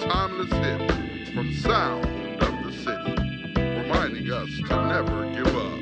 timeless hit from Sound of the City, reminding us to never give up.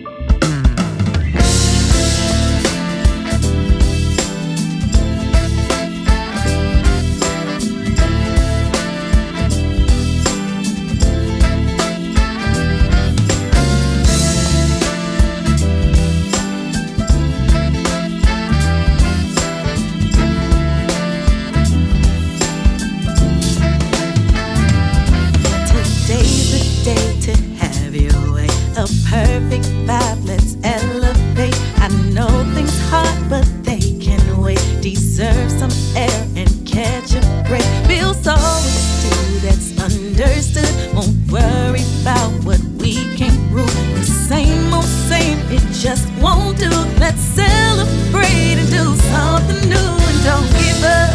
Perfect vibe, let's elevate. I know things hard, but they can wait. Deserve some air and catch a break. Feels always do that's understood. Won't worry about what we can't rule. The same old same, it just won't do. Let's celebrate and do something new. And don't give up,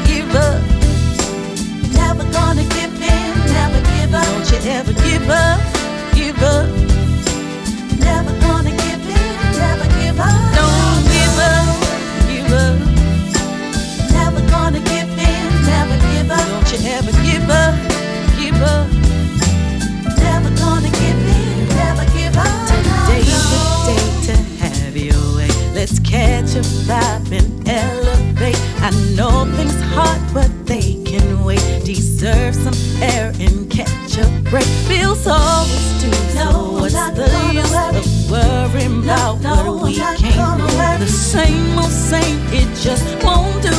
give up. Never gonna give in, never give up. Don't you ever give up, give up. Never gonna give in, never give up. Don't give up, give up. Never gonna give in, never give up. Don't you ever give up, give up. Never gonna give in, never give up. Today's the day to have your way. Let's catch a vibe and elevate. I know things hard, but they can wait. Deserve some air and catch a break. Feels always too slow. What's the use of worrying about what we can't do? The same old same, it just won't do.